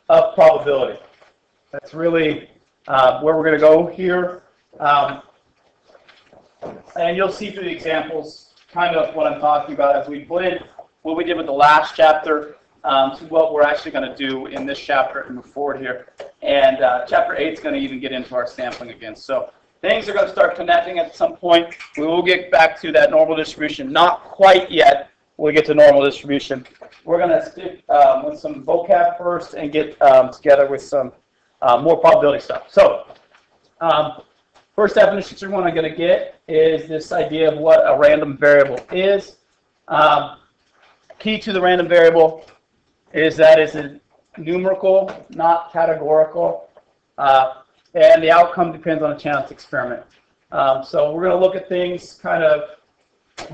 of probability. That's really where we're going to go here. And you'll see through the examples kind of what I'm talking about as we blend what we did with the last chapter to what we're actually going to do in this chapter and move forward here. And chapter 8 is going to even get into our sampling again. So things are going to start connecting at some point. We will get back to that normal distribution. Not quite yet. We'll get to normal distribution. We're going to stick with some vocab first and get together with some more probability stuff. So first definition you're going to get is this idea of what a random variable is. Key to the random variable is that it's a numerical, not categorical, and the outcome depends on a chance experiment. So we're going to look at things kind of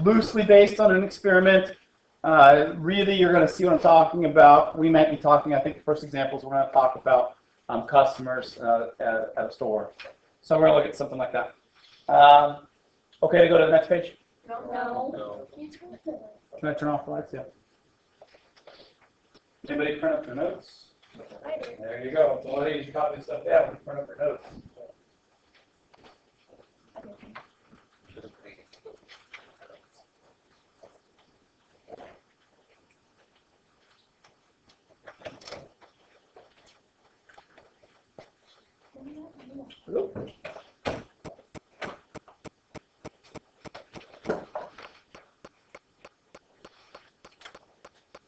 loosely based on an experiment. Really, you're going to see what I'm talking about. We might be talking, I think the first examples we're going to talk about customers at a store. So we're going to look at something like that. Okay, to go to the next page? No. Can I turn off the lights? Yeah. Anybody print up their notes? I did. There you go. So one of these copy stuff down. Print up your notes. Oop.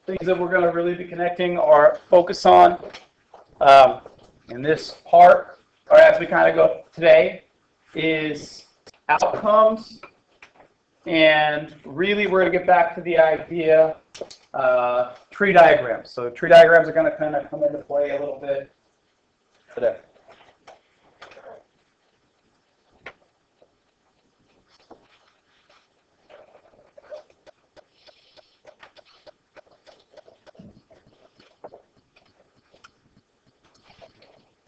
Things that we're going to really be connecting or focus on in this part, or as we kind of go today, is outcomes. And really, we're going to get back to the idea tree diagrams. So tree diagrams are going to kind of come into play a little bit today.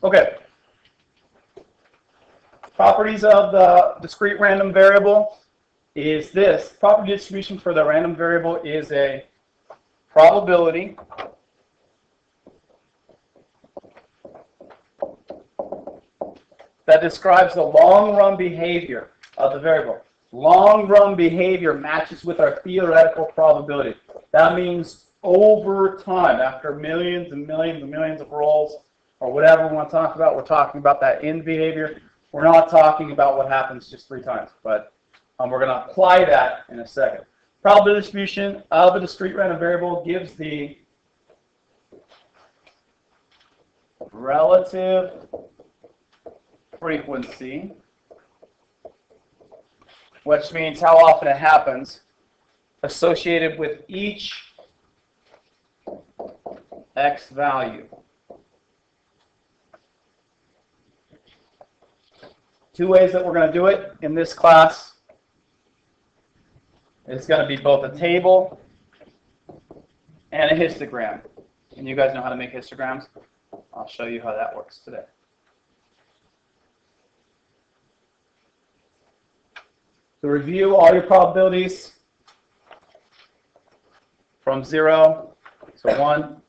Okay. Properties of the discrete random variable is this. Property distribution for the random variable is a probability that describes the long-run behavior of the variable. Long-run behavior matches with our theoretical probability. That means over time, after millions and millions and millions of rolls, or whatever we want to talk about, we're talking about that end behavior. We're not talking about what happens just 3 times, but we're going to apply that in a second. Probability distribution of a discrete random variable gives the relative frequency, which means how often it happens, associated with each x value. 2 ways that we're going to do it in this class. It's going to be both a table and a histogram. And you guys know how to make histograms? I'll show you how that works today. So review all your probabilities from 0 to 1.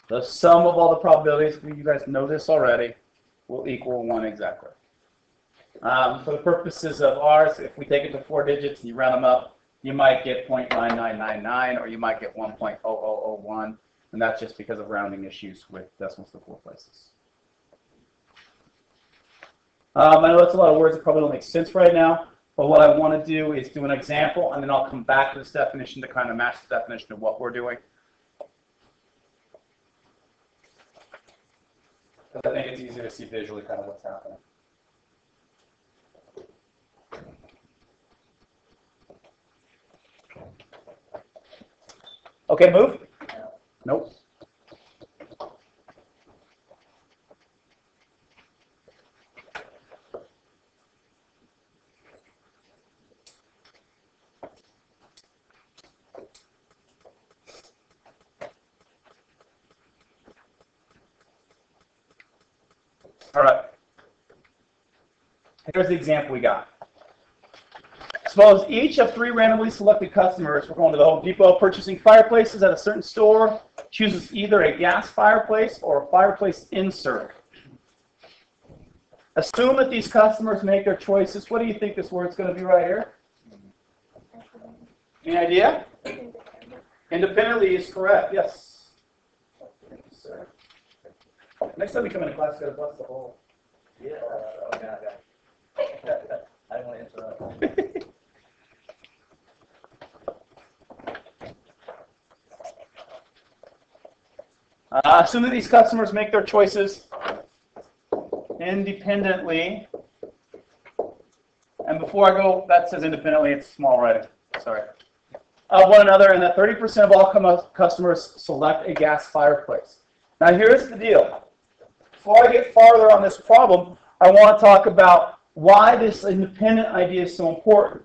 The sum of all the probabilities, you guys know this already, will equal 1 exactly. For the purposes of ours, if we take it to 4 digits and you round them up, you might get 0.9999 or you might get 1.0001, and that's just because of rounding issues with decimals to 4 places. I know that's a lot of words that probably don't make sense right now, but what I want to do is do an example, and then I'll come back to this definition to kind of match the definition of what we're doing. I think it's easier to see visually kind of what's happening. Okay, move? Nope. All right. Here's the example we got. Suppose each of 3 randomly selected customers, we're going to the Home Depot, purchasing fireplaces at a certain store, chooses either a gas fireplace or a fireplace insert. Assume that these customers make their choices. What do you think this word's going to be right here? Any idea? Independently is correct. Yes. Sir. Next time we come into class, we've got to bust the hole. Yeah. Okay. I don't want to interrupt. Assume that these customers make their choices independently. And before I go, that says independently, it's small writing. Sorry. Of one another, and that 30% of all customers select a gas fireplace. Now here's the deal. Before I get farther on this problem, I want to talk about why this independent idea is so important.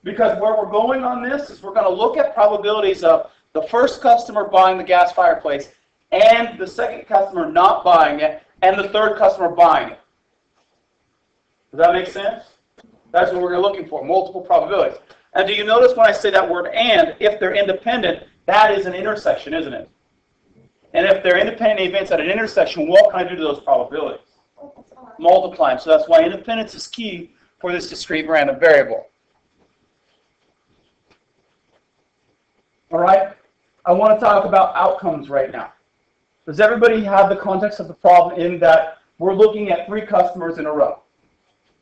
Because where we're going on this is we're going to look at probabilities of the first customer buying the gas fireplace and the second customer not buying it and the third customer buying it. Does that make sense? That's what we're looking for, multiple probabilities. And do you notice when I say that word and, if they're independent, that is an intersection, isn't it? And if they're independent events at an intersection, what can I do to those probabilities? Multiply them. So that's why independence is key for this discrete random variable. All right? I want to talk about outcomes right now. Does everybody have the context of the problem in that we're looking at 3 customers in a row?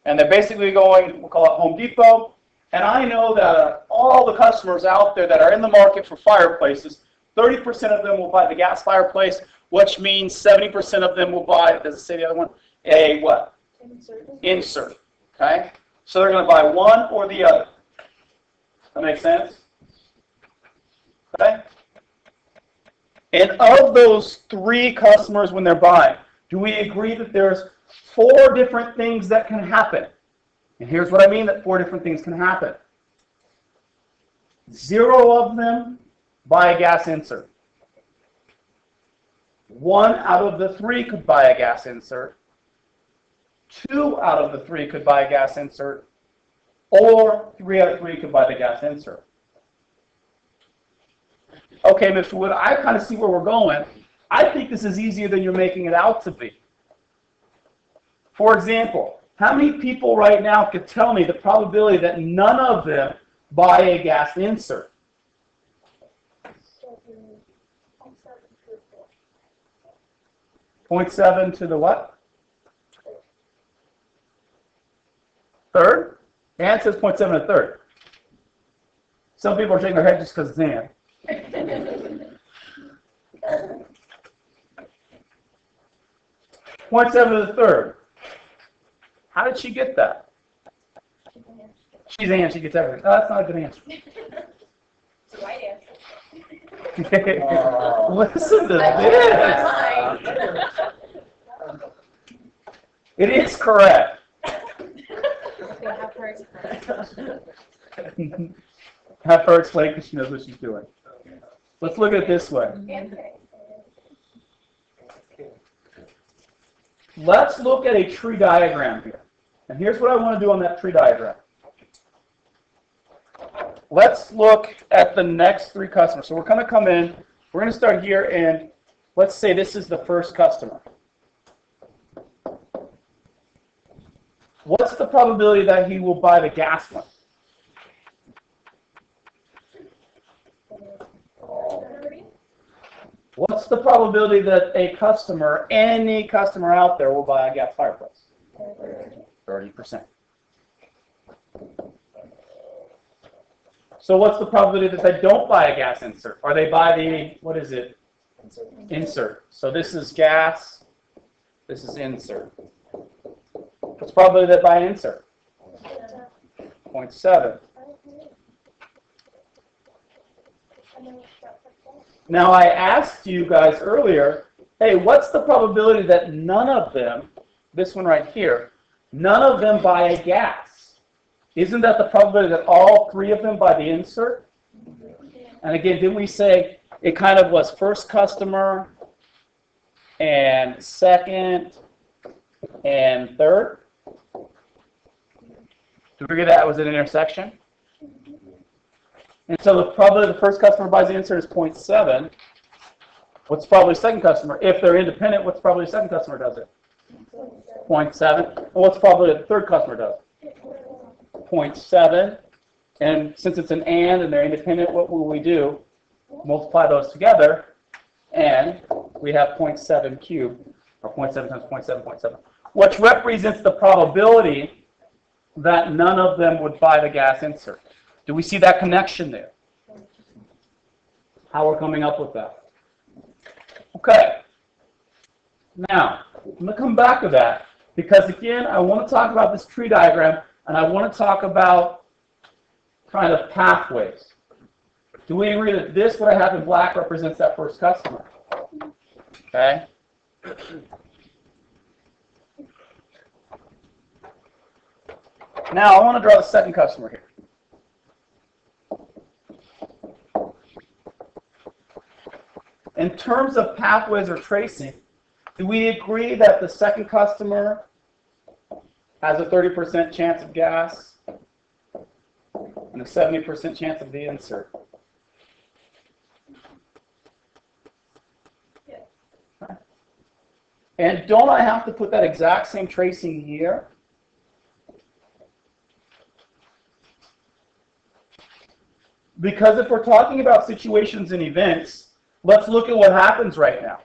And they're basically going, we'll call it Home Depot. And I know that all the customers out there that are in the market for fireplaces, 30% of them will buy the gas fireplace, which means 70% of them will buy, does it say the other one? A what? Insert. Okay? So they're going to buy one or the other. That makes sense? Okay? And of those 3 customers when they're buying, do we agree that there's 4 different things that can happen? And here's what I mean that 4 different things can happen. 0 of them buy a gas insert. 1 out of the 3 could buy a gas insert. 2 out of the 3 could buy a gas insert. Or 3 out of 3 could buy the gas insert. Okay, Mr. Wood, I kind of see where we're going. I think this is easier than you're making it out to be. For example, how many people right now could tell me the probability that none of them buy a gas insert? 0.7 to the what? Third? Ann says 0.7 to the third. Some people are shaking their head just because it's Ann. 0.7 to the third. How did she get that? She's Ann, she gets everything. Oh, that's not a good answer. It's the right answer. Listen to this. It is correct. Have her explain because she knows what she's doing. Let's look at it this way. Let's look at a tree diagram here. And here's what I want to do on that tree diagram. Let's look at the next 3 customers. So we're going to come in. We're going to start here, and let's say this is the first customer. What's the probability that he will buy the gas one? What's the probability that a customer, any customer out there, will buy a gas fireplace? 30%. So what's the probability that they don't buy a gas insert? Or they buy the, what is it? Insert. So this is gas, this is insert. What's the probability that they buy an insert? 0.7. Now I asked you guys earlier, hey, what's the probability that none of them, this one right here, none of them buy a gas? Isn't that the probability that all 3 of them buy the insert? And again, didn't we say it kind of was first customer and second and third? Do we figure that was an intersection? And so the probability the first customer buys the insert is 0.7. What's probably the second customer? If they're independent, what's probably the second customer does it? 0.7. And what's probably the third customer does? 0.7. And since it's an and they're independent, what will we do? Multiply those together, and we have 0.7 cubed, or 0.7 times 0.7, which represents the probability that none of them would buy the gas insert. Do we see that connection there? How we're coming up with that? Okay. Now, I'm going to come back to that, because again, I want to talk about this tree diagram, and I want to talk about kind of pathways. Do we agree that this, what I have in black, represents that first customer? Okay. Now, I want to draw the second customer here. In terms of pathways or tracing, do we agree that the second customer has a 30% chance of gas and a 70% chance of the insert? Yes. And don't I have to put that exact same tracing here? Because if we're talking about situations and events, let's look at what happens right now.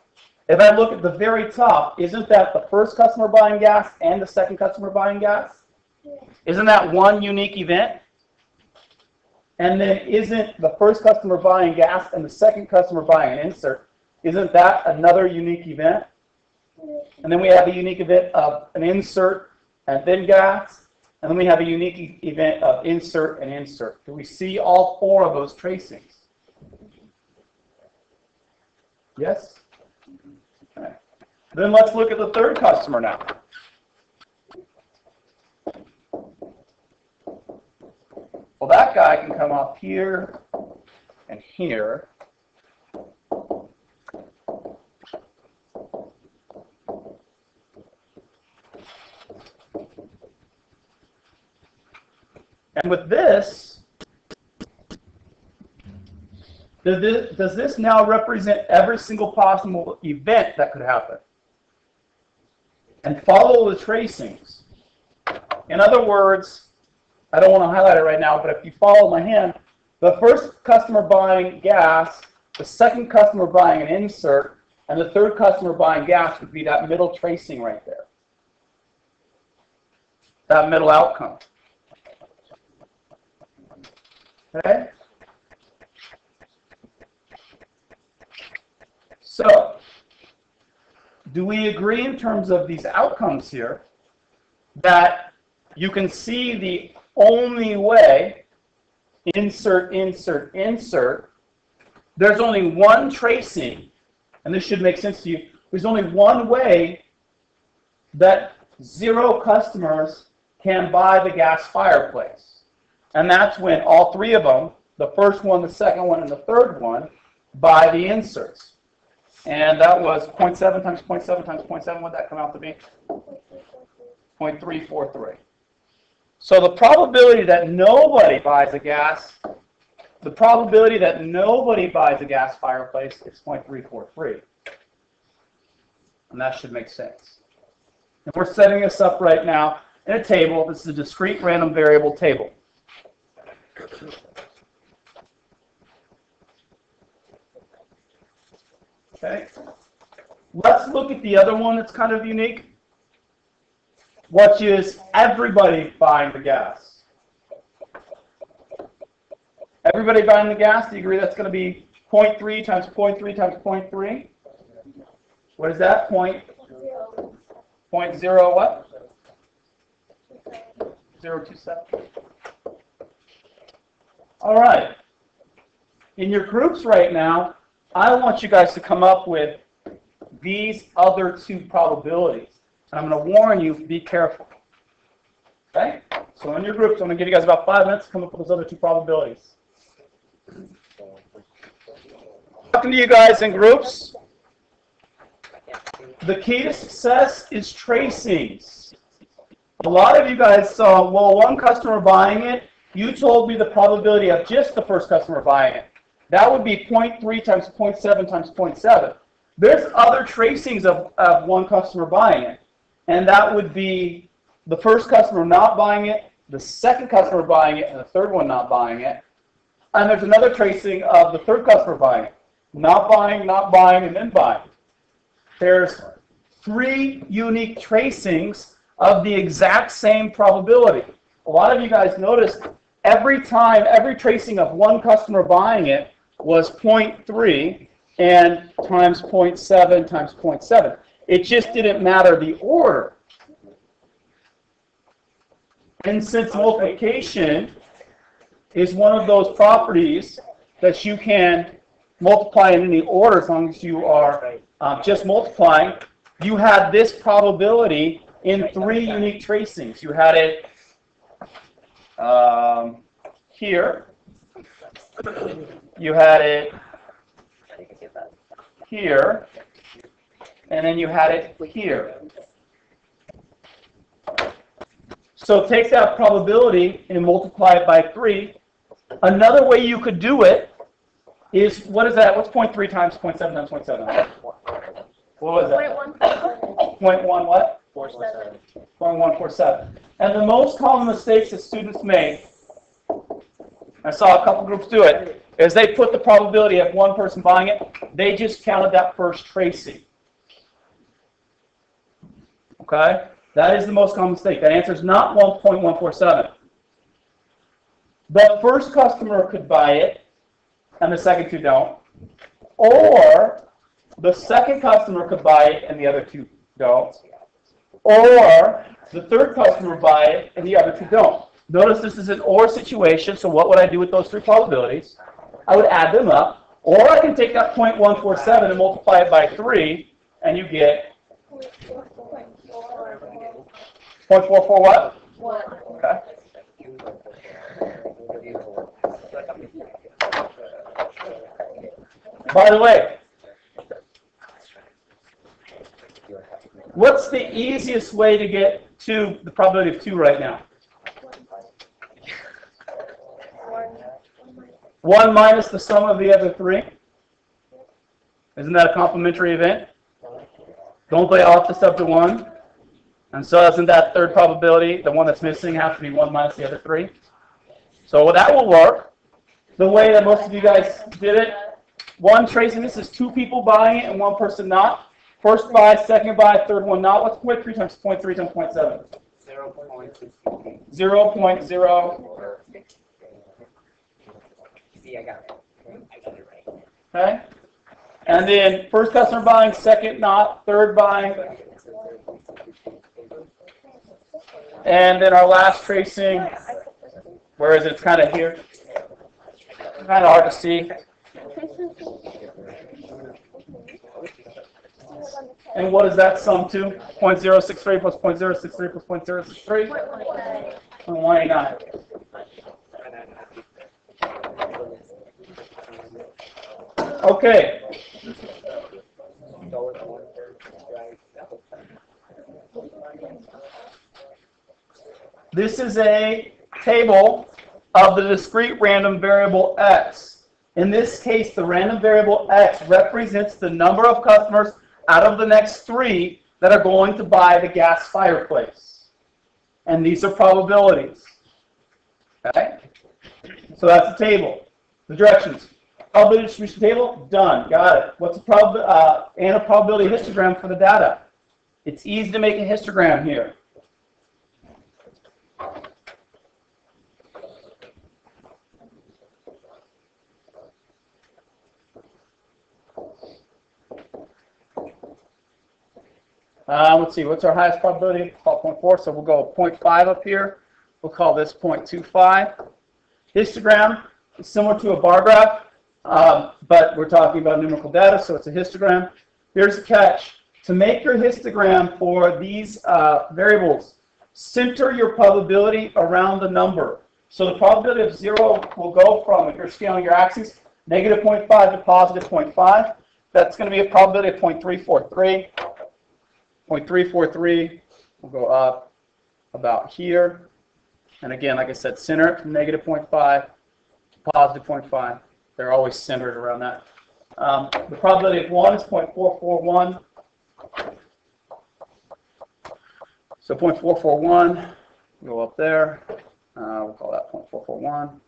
If I look at the very top, isn't that the first customer buying gas and the second customer buying gas? Isn't that one unique event? And then isn't the first customer buying gas and the second customer buying an insert, isn't that another unique event? And then we have a unique event of an insert and then gas, and then we have a unique event of insert and insert. Do we see all four of those tracings? Yes? Okay. Then let's look at the third customer now. Well, that guy can come up here and here. And with this, does this now represent every single possible event that could happen? And follow the tracings. In other words, I don't want to highlight it right now, but if you follow my hand, the first customer buying gas, the second customer buying an insert, and the third customer buying gas would be that middle tracing right there. That middle outcome. Okay? So, do we agree in terms of these outcomes here that you can see the only way, insert, insert, insert, there's only one tracing, and this should make sense to you, there's only one way that 0 customers can buy the gas fireplace. And that's when all three of them, the first one, the second one, and the third one, buy the inserts. And that was 0.7 times 0.7 times 0.7. What did that come out to be? 0.343. So the probability that nobody buys a gas, the probability that nobody buys a gas fireplace is 0.343. And that should make sense. And we're setting this up right now in a table. This is a discrete random variable table. Okay. Let's look at the other one that's kind of unique, which is everybody buying the gas. Everybody buying the gas, do you agree that's going to be 0.3 times 0.3 times 0.3? What is that? 0.0 what? 0.027. All right. In your groups right now, I want you guys to come up with these other two probabilities. And I'm going to warn you, be careful. Okay? So in your groups, I'm going to give you guys about 5 minutes to come up with those other two probabilities. Talking to you guys in groups. The key to success is tracings. A lot of you guys saw, well, one customer buying it, you told me the probability of just the first customer buying it. That would be 0.3 times 0.7 times 0.7. There's other tracings of one customer buying it, and that would be the first customer not buying it, the second customer buying it, and the third one not buying it. And there's another tracing of the third customer buying it. Not buying, and then buying. There's 3 unique tracings of the exact same probability. A lot of you guys noticed every tracing of one customer buying it was 0.3 and times 0.7 times 0.7. It just didn't matter the order. And since multiplication is one of those properties that you can multiply in any order as long as you are just multiplying, you had this probability in 3 unique tracings. You had it here, you had it here, and then you had it here. So take that probability and multiply it by 3. Another way you could do it is, what is that? What's 0.3 times 0.7 times 0.7? What was that? 0.1 what? 0.147. 0.147. And the most common mistakes that students make, I saw a couple groups do it, is they put the probability of one person buying it, they just counted that first tracing. Okay? That is the most common mistake. That answer is not 1.147. The first customer could buy it, and the second 2 don't. Or the second customer could buy it, and the other 2 don't. Or the third customer buy it, and the other 2 don't. Notice this is an or situation, so what would I do with those 3 probabilities? I would add them up. Or I can take that 0.147 and multiply it by 3, and you get 0.44 what? 1. Okay. By the way, what's the easiest way to get to the probability of 2 right now? 1 minus the sum of the other 3. Isn't that a complementary event? Don't they all just up to 1? And so isn't that third probability, the one that's missing, have to be 1 minus the other 3? So that will work. The way that most of you guys did it, one tracing, this is 2 people buying it and 1 person not. First buy, second buy, third one not. What's 0.3 times 0.3 times 0.7? 0.0. See, I got it right. Okay? And then first customer buying, second not, third buying. And then our last tracing, where is it? It's kind of here. Kind of hard to see. And what does that sum to? 0.063 plus 0.063 plus 0.063? 189. Okay. This is a table of the discrete random variable x. In this case, the random variable x represents the number of customers out of the next 3 that are going to buy the gas fireplace. And these are probabilities. Okay? So that's the table. The directions. Probability distribution table, done. Got it. What's a probability histogram for the data? It's easy to make a histogram here. Let's see, what's our highest probability? 0.4, so we'll go 0.5 up here. We'll call this 0.25. Histogram is similar to a bar graph, but we're talking about numerical data, so it's a histogram. Here's the catch. To make your histogram for these variables, center your probability around the number. So the probability of 0 will go from, if you're scaling your axes, negative 0.5 to positive 0.5. That's going to be a probability of 0.343. 0.343 will go up about here. And again, like I said, center from negative 0.5 to positive 0.5. They're always centered around that. The probability of 1 is 0.441. So 0.441, go up there. We'll call that 0.441.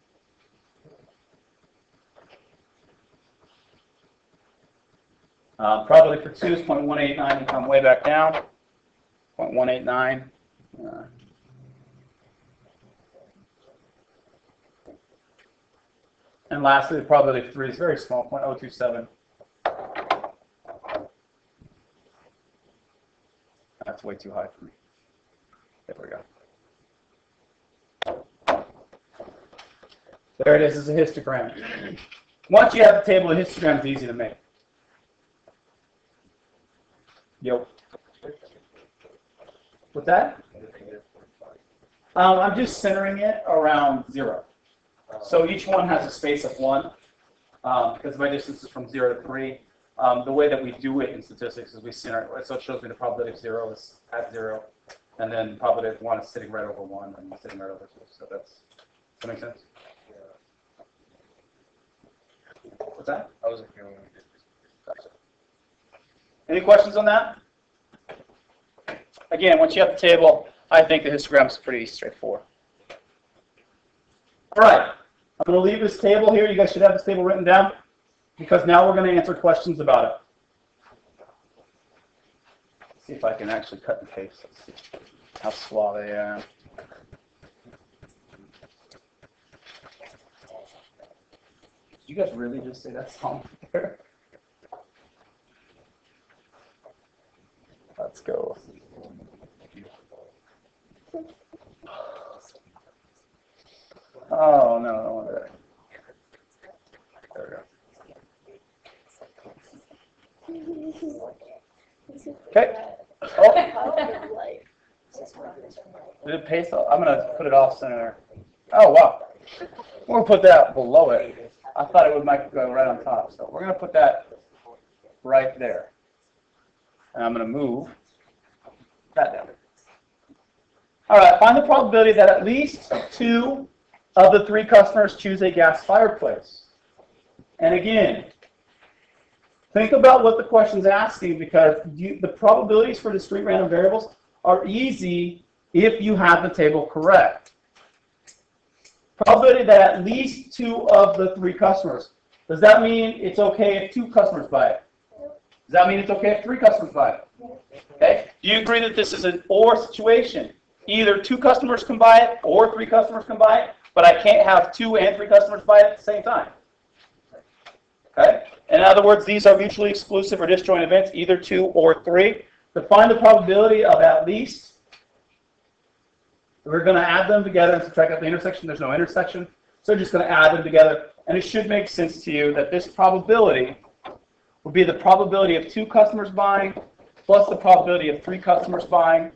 Probability for 2 is 0.189. We come way back down. 0.189. And lastly, the probability of 3 is very small, 0.027. That's way too high for me. There we go. There it is as a histogram. Once you have the table, the histogram is easy to make. Yep. What's that? I'm just centering it around 0. So each one has a space of 1 because my distance is from 0 to 3. The way that we do it in statistics is we center it, so it shows me the probability of 0 is at 0, and then the probability of 1 is sitting right over 1 and sitting right over 2. So does that make sense? What's that? I wasn't feeling it. Gotcha. Any questions on that? Again, once you have the table, I think the histogram is pretty straightforward. All right, I'm going to leave this table here. You guys should have this table written down because now we're going to answer questions about it. Let's see if I can actually cut and paste. Let's see how suave I am. Did you guys really just say that song there? Let's go. Oh, no, I don't want that. There we go. Okay. Oh. Did it paste? I'm going to put it off center. Oh, wow. We're going to put that below it. I thought it would might go right on top. So we're going to put that right there. And I'm going to move that down. All right, find the probability that at least 2 of the 3 customers choose a gas fireplace. And again, think about what the question's asking because the probabilities for discrete random variables are easy if you have the table correct. Probability that at least 2 of the 3 customers. Does that mean it's okay if 2 customers buy it? Does that mean it's okay if 3 customers buy it? Okay. Do you agree that this is an or situation? Either 2 customers can buy it or 3 customers can buy it, but I can't have 2 and 3 customers buy it at the same time. Okay? In other words, these are mutually exclusive or disjoint events, either 2 or 3. To find the probability of at least, we're going to add them together and subtract out the intersection. There's no intersection, so we're just going to add them together. And it should make sense to you that this probability would be the probability of 2 customers buying plus the probability of 3 customers buying,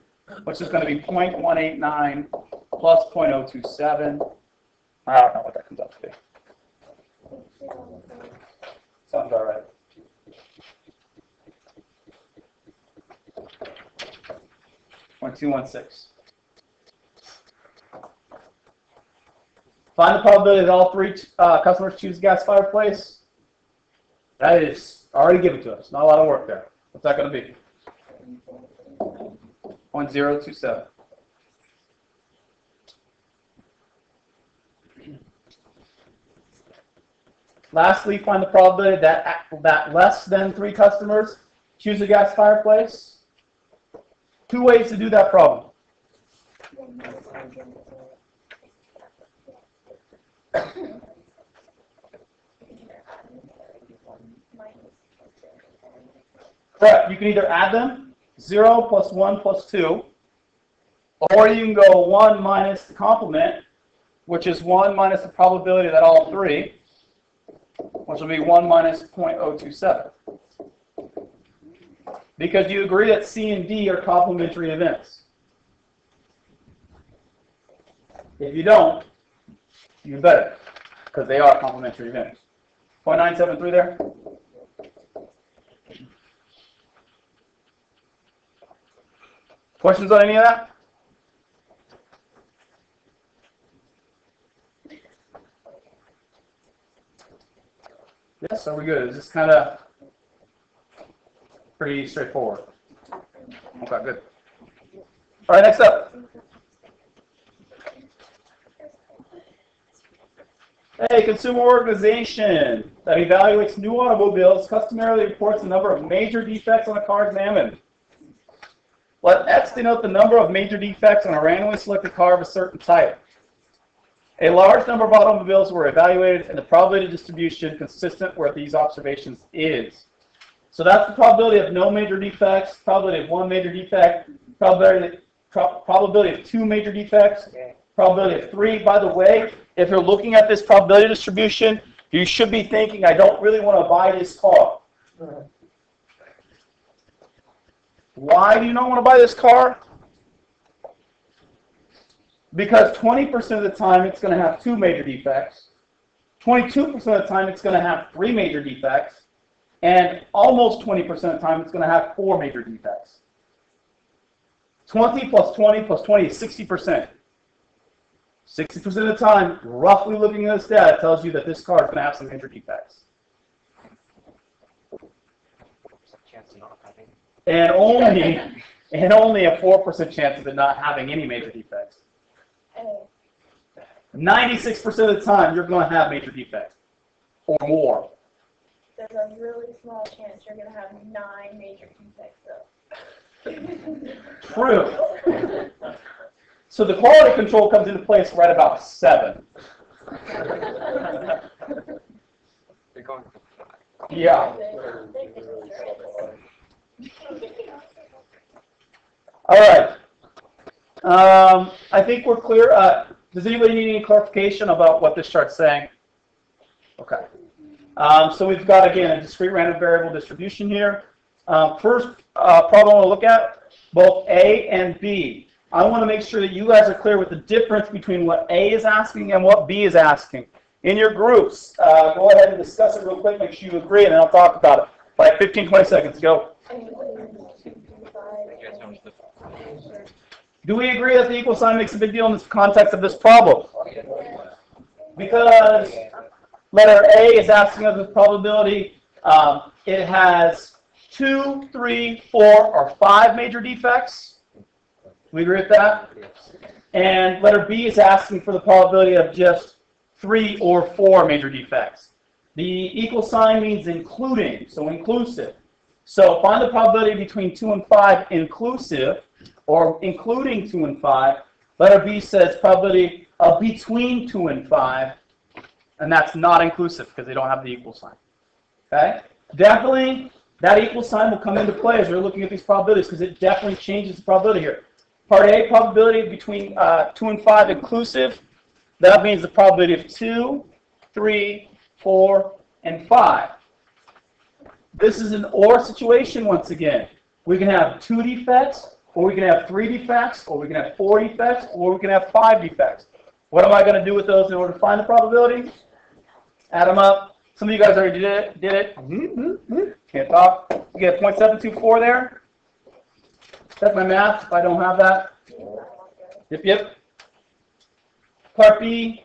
which is going to be 0.189 plus 0.027. I don't know what that comes out to be. Sounds all right. .216. Find the probability that all 3 customers choose gas fireplace. That is already given to us. Not a lot of work there. What's that going to be? 0.027. Lastly, find the probability that less than 3 customers choose a gas fireplace. 2 ways to do that problem. Correct. You can either add them, 0 plus 1 plus 2, or you can go 1 minus the complement, which is 1 minus the probability that all 3, which will be 1 minus 0.027. Because you agree that C and D are complementary events. If you don't, you better, because they are complementary events. 0.973 there? Questions on any of that? So we're good. It's just kind of pretty straightforward. Okay, good. All right, next up. A consumer organization that evaluates new automobiles customarily reports the number of major defects on a car examined. Let X denote the number of major defects on a randomly selected car of a certain type. A large number of automobiles were evaluated, and the probability distribution consistent with these observations is. So that's the probability of no major defects, probability of one major defect, probability of two major defects, probability of three. By the way, if you're looking at this probability distribution, you should be thinking, I don't really want to buy this car. Why do you not want to buy this car? Because 20% of the time it's going to have two major defects, 22% of the time it's going to have three major defects, and almost 20% of the time it's going to have four major defects. 20 plus 20 plus 20 is 60%. 60% of the time, roughly looking at this data, tells you that this car is going to have some major defects. And only a 4% chance of it not having any major defects. 96% of the time, you're going to have major defects or more. There's a really small chance you're going to have 9 major defects, though. True. So the quality control comes into place right about 7. Yeah. All right. I think we're clear. Does anybody need any clarification about what this chart's saying? Okay. So we've got, again, a discrete random variable distribution here. First problem I want to look at, both A and B. I want to make sure that you guys are clear with the difference between what A is asking and what B is asking. In your groups, go ahead and discuss it real quick, make sure you agree, and then I'll talk about it. Like 15, 20 seconds, go. Do we agree that the equal sign makes a big deal in the context of this problem? Because letter A is asking us the probability. It has 2, 3, 4, or 5 major defects. We agree with that? And letter B is asking for the probability of just 3 or 4 major defects. The equal sign means including, so inclusive. So find the probability between 2 and 5 inclusive, or including 2 and 5. Letter B says probability of between 2 and 5, and that's not inclusive because they don't have the equal sign. Okay? Definitely, that equal sign will come into play as we're looking at these probabilities because it definitely changes the probability here. Part A, probability between 2 and 5 inclusive. That means the probability of 2, 3, 4, and 5. This is an OR situation once again. We can have 2 defects, or we can have 3 defects, or we can have 4 defects, or we can have 5 defects. What am I going to do with those in order to find the probability? Add them up. Some of you guys already did it. Can't talk. You get 0.724 there. That's my math if I don't have that. Yep. Part B,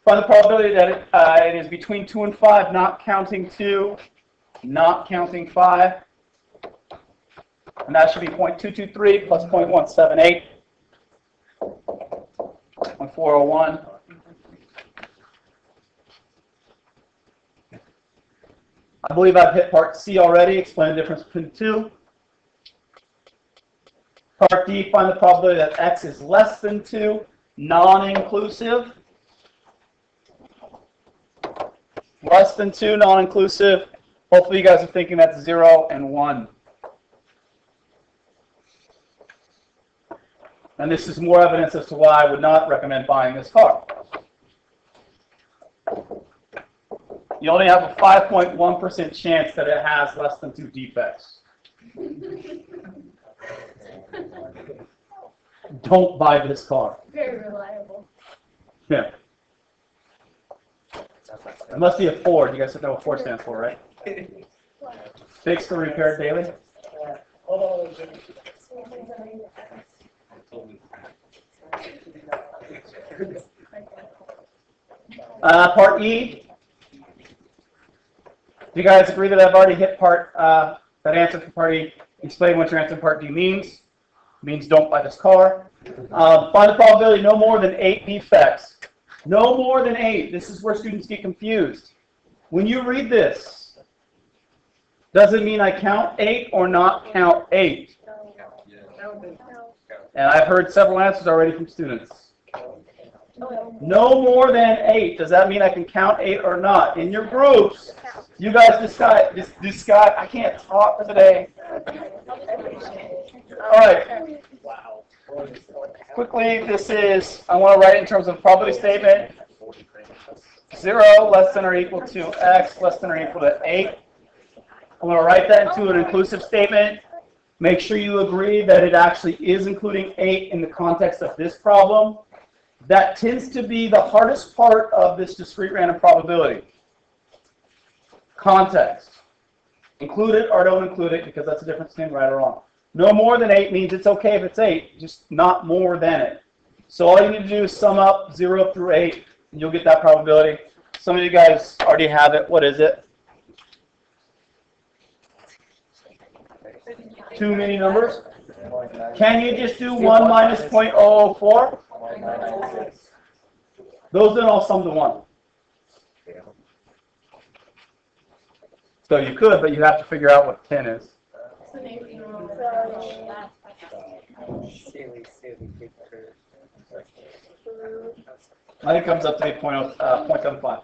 find the probability that it is between 2 and 5, not counting 2, not counting 5. And that should be 0.223 plus 0.178. 0.401. I believe I've hit part C already, explain the difference between the two. Part D, find the probability that X is less than 2, non-inclusive. Less than 2, non-inclusive. Hopefully you guys are thinking that's 0 and 1. And this is more evidence as to why I would not recommend buying this car. You only have a 5.1% chance that it has less than 2 defects. Don't buy this car. Very reliable. Yeah. It must be a Ford. You guys know what Ford stands for, right? Fixed or repaired daily? Part E. Do you guys agree that I've already hit part, that answer for part E? Explain what your answer for part D means. It means don't buy this car. Find the probability no more than 8 defects. No more than 8. This is where students get confused. When you read this, does it mean I count 8 or not count 8? And I've heard several answers already from students. No more than 8. Does that mean I can count 8 or not? In your groups, you guys decide. I can't talk today. All right. Quickly, this is, I want to write in terms of probability statement. 0 less than or equal to x less than or equal to 8. I'm going to write that into an inclusive statement. Make sure you agree that it actually is including 8 in the context of this problem. That tends to be the hardest part of this discrete random probability. Context. Include it or don't include it, because that's the difference between right or wrong. No more than 8 means it's okay if it's 8, just not more than it. So all you need to do is sum up 0 through 8, and you'll get that probability. Some of you guys already have it. What is it? Too many numbers? Can you just do 1 minus 0.004? Those don't all sum to 1. So you could, but you have to figure out what 10 is. I think it comes up to be 0.75.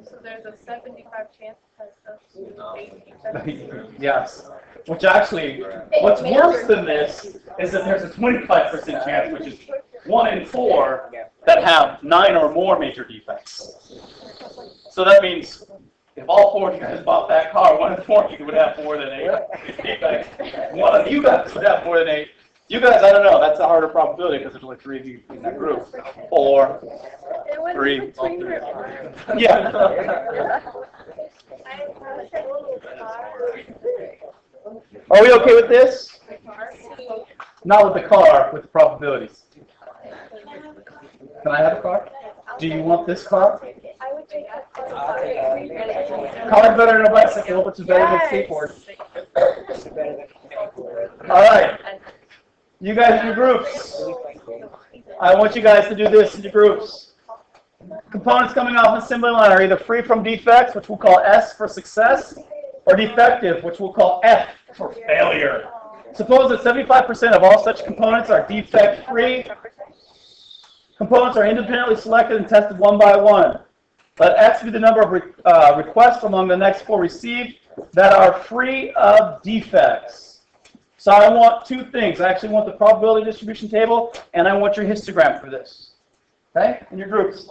So there's a 75 chance that Yes. Which actually, what's worse than this is that there's a 25% chance, which is 1 in 4, that have 9 or more major defects. So that means if all 4 of you guys bought that car, 1 in 4 of you would have more than 8 defects. 1 of you guys would have more than 8. You guys, I don't know. That's a harder probability because there's only 3 of you in that group. 4, 3. Yeah. Are we okay with this? Not with the car, with the probabilities. Can I have a car? Do you want this car? I would take a Car's better than a bicycle, which is better than a skateboard. All right. You guys in your groups. I want you guys to do this in your groups. Components coming off the assembly line are either free from defects, which we'll call S for success, or defective, which we'll call F for failure. Suppose that 75% of all such components are defect-free. Components are independently selected and tested one by one. Let X be the number of requests among the next 4 received that are free of defects. So I want 2 things. I actually want the probability distribution table, and I want your histogram for this. Okay? In your groups.